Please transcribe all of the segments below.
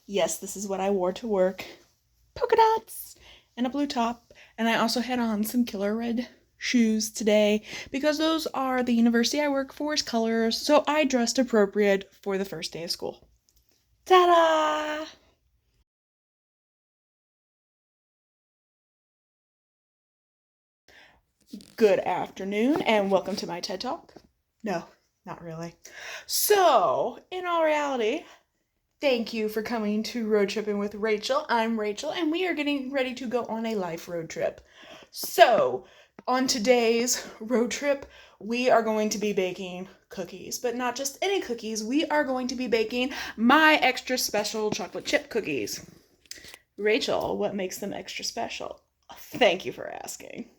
Yes, this is what I wore to work. Polka dots and a blue top. And I also had on some killer red shoes today because those are the university I work for's colors. So I dressed appropriate for the first day of school. Ta-da! Good afternoon and welcome to my TED Talk. No, not really. So, in all reality, thank you for coming to Road Tripping with Rachel. I'm Rachel, and we are getting ready to go on a life road trip. So, on today's road trip, we are going to be baking cookies, but not just any cookies. We are going to be baking my extra special chocolate chip cookies. Rachel, what makes them extra special? Thank you for asking.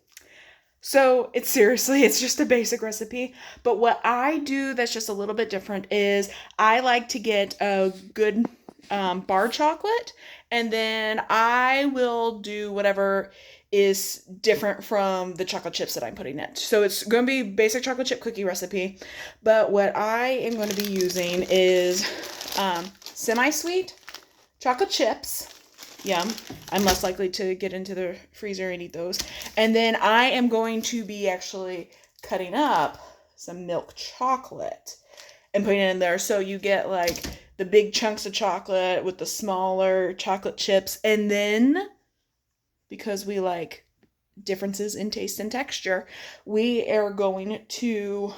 So it's just a basic recipe. But what I do that's just a little bit different is I like to get a good bar chocolate, and then I will do whatever is different from the chocolate chips that I'm putting in. So it's going to be basic chocolate chip cookie recipe. But what I am going to be using is semi-sweet chocolate chips. Yum. I'm less likely to get into the freezer and eat those. And then I am going to be actually cutting up some milk chocolate and putting it in there. So you get like the big chunks of chocolate with the smaller chocolate chips. And then, because we like differences in taste and texture, we are going to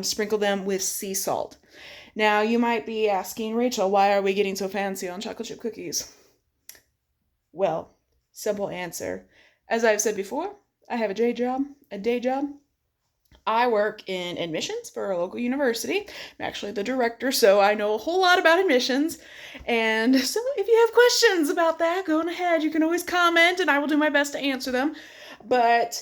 sprinkle them with sea salt. Now, you might be asking, Rachel, why are we getting so fancy on chocolate chip cookies? Well, simple answer. As I've said before, I have a day job. I work in admissions for a local university. I'm actually the director, so I know a whole lot about admissions. And so if you have questions about that, go on ahead. You can always comment, and I will do my best to answer them. But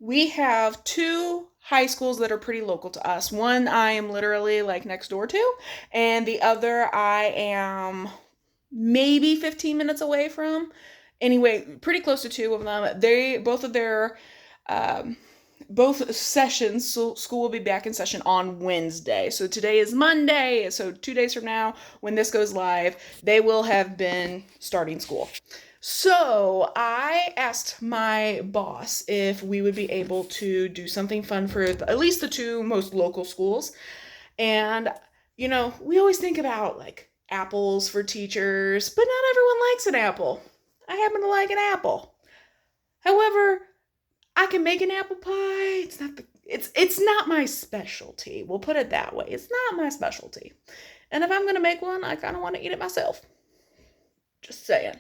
we have two high schools that are pretty local to us. One I am literally like next door to, and the other I am maybe 15 minutes away from. Anyway, pretty close to two of them. Both sessions, so school will be back in session on Wednesday. So today is Monday. So 2 days from now, when this goes live, they will have been starting school. So I asked my boss if we would be able to do something fun for at least the two most local schools. And, we always think about like apples for teachers, but not everyone likes an apple. I happen to like an apple. However, I can make an apple pie. It's not my specialty. We'll put it that way. It's not my specialty. And if I'm going to make one, I kind of want to eat it myself. Just saying.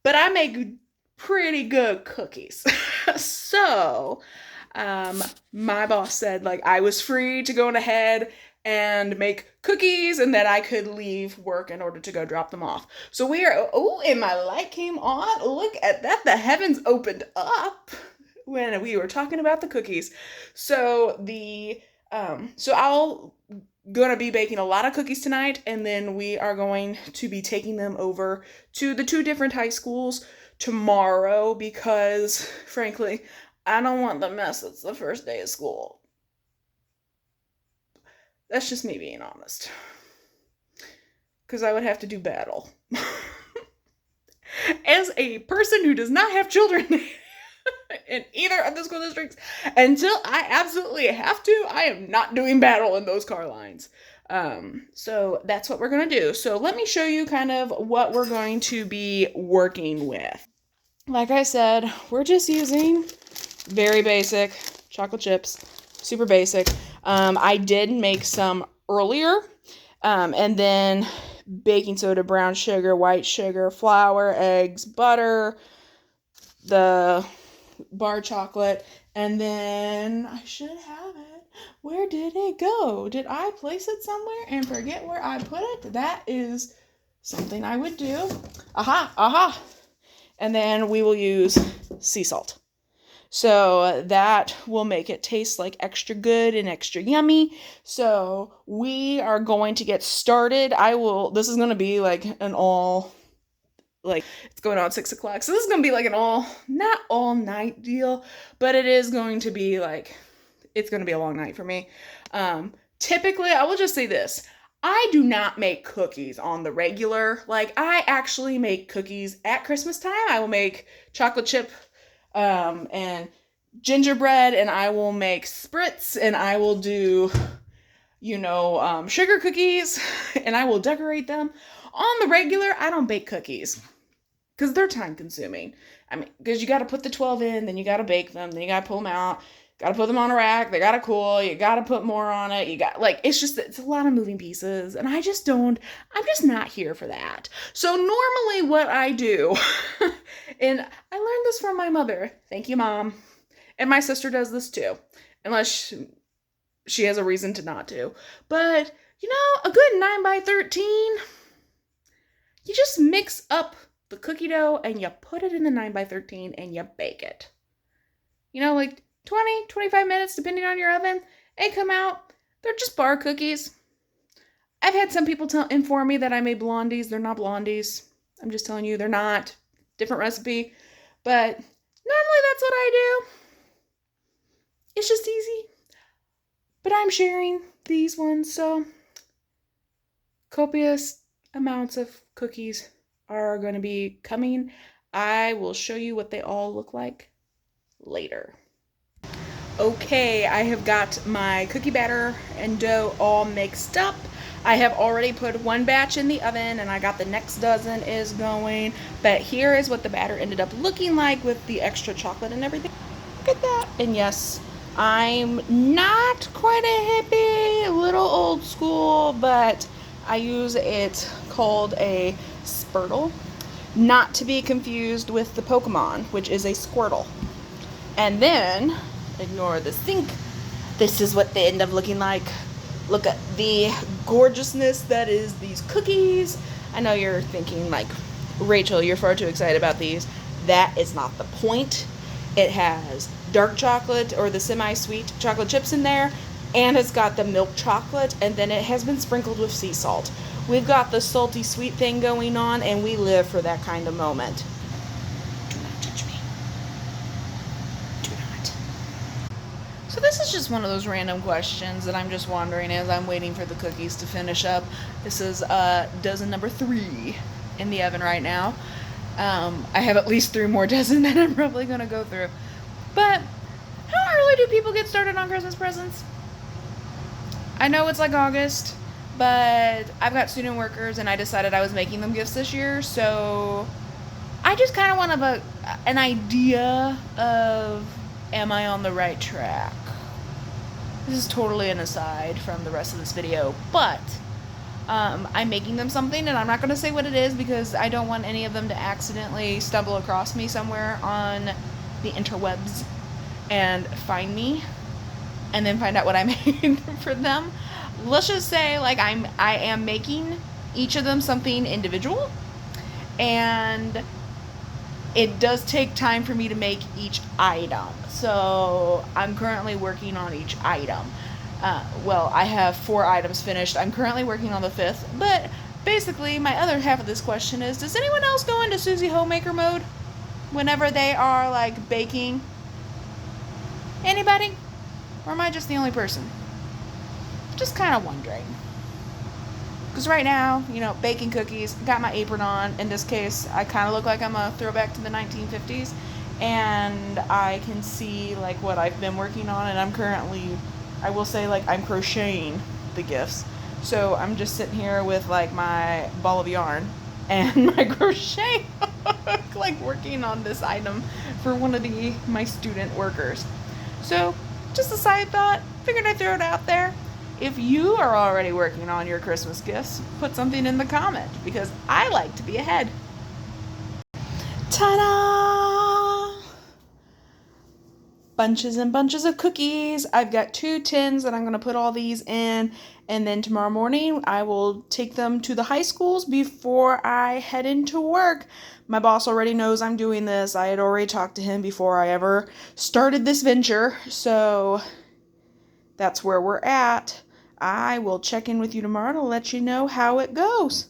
But I make pretty good cookies. So, my boss said like I was free to go on ahead and make cookies, and that I could leave work in order to go drop them off. So and my light came on. Look at that. The heavens opened up when we were talking about the cookies. So I'll gonna be baking a lot of cookies tonight, and then we are going to be taking them over to the two different high schools tomorrow because, frankly, I don't want the mess that's the first day of school. That's just me being honest. Because I would have to do battle. As a person who does not have children in either of the school districts, until I absolutely have to, I am not doing battle in those car lines. So that's what we're going to do. So let me show you kind of what we're going to be working with. Like I said, we're just using very basic chocolate chips, super basic. I did make some earlier, and then baking soda, brown sugar, white sugar, flour, eggs, butter, the bar chocolate, and then I should have it. Where did it go? Did I place it somewhere and forget where I put it? That is something I would do. Aha. And then we will use sea salt. So that will make it taste like extra good and extra yummy. So we are going to get started. This is going to be like an all, like it's going on at 6 o'clock. So this is going to be like not all night deal, but it is going to be like, it's going to be a long night for me. Typically, I will just say this. I do not make cookies on the regular. Like, I actually make cookies at Christmas time. I will make chocolate chip and gingerbread, and I will make spritz, and I will do, sugar cookies, and I will decorate them. On the regular, I don't bake cookies because they're time consuming. I mean, because you got to put the 12 in, then you got to bake them, then you got to pull them out, got to put them on a rack, they got to cool, you got to put more on it, it's a lot of moving pieces, and I'm just not here for that. So normally what I do, and I learned this from my mother, thank you, Mom, and my sister does this too, unless she has a reason to not to, but, a good 9x13, you just mix up the cookie dough and you put it in the 9x13 and you bake it. Like 20, 25 minutes, depending on your oven. They come out. They're just bar cookies. I've had some people inform me that I made blondies. They're not blondies. I'm just telling you, they're not. Different recipe. But normally that's what I do. It's just easy. But I'm sharing these ones, so copious amounts of cookies are going to be coming. I will show you what they all look like later. Okay, I have got my cookie batter and dough all mixed up. I have already put one batch in the oven and I got the next dozen is going. But here is what the batter ended up looking like with the extra chocolate and everything. Look at that. And yes, I'm not quite a hippie, a little old school, but I use it called a Spurtle, not to be confused with the Pokemon, which is a Squirtle. And then, ignore the sink, this is what they end up looking like. Look at the gorgeousness that is these cookies. I know you're thinking like, Rachel, you're far too excited about these. That is not the point. It has dark chocolate or the semi-sweet chocolate chips in there, and it's got the milk chocolate, and then it has been sprinkled with sea salt. We've got the salty sweet thing going on, and we live for that kind of moment. Do not touch me. Do not. So this is just one of those random questions that I'm just wondering as I'm waiting for the cookies to finish up. This is dozen number 3 in the oven right now. I have at least 3 more dozen that I'm probably going to go through. But how early do people get started on Christmas presents? I know it's like August, but I've got student workers and I decided I was making them gifts this year, so I just kind of want an idea of, am I on the right track? This is totally an aside from the rest of this video, but I'm making them something, and I'm not going to say what it is because I don't want any of them to accidentally stumble across me somewhere on the interwebs and find me and then find out what I made for them. Let's just say like I am making each of them something individual, and it does take time for me to make each item. So I'm currently working on each item. I have 4 items finished. I'm currently working on the 5th. But basically, my other half of this question is, does anyone else go into Susie Homemaker mode whenever they are like baking? Anybody? Or am I just the only person? Just kind of wondering. Because right now, baking cookies, got my apron on. In this case, I kind of look like I'm a throwback to the 1950s. And I can see like what I've been working on, and I'm currently, I will say, like, I'm crocheting the gifts. So I'm just sitting here with like my ball of yarn and my crochet hook, like working on this item for one of my student workers. So just a side thought, figured I'd throw it out there. If you are already working on your Christmas gifts, put something in the comment because I like to be ahead. Ta-da! Bunches and bunches of cookies. I've got 2 tins that I'm going to put all these in, and then tomorrow morning I will take them to the high schools before I head into work. My boss already knows I'm doing this. I had already talked to him before I ever started this venture, so that's where we're at. I will check in with you tomorrow to let you know how it goes.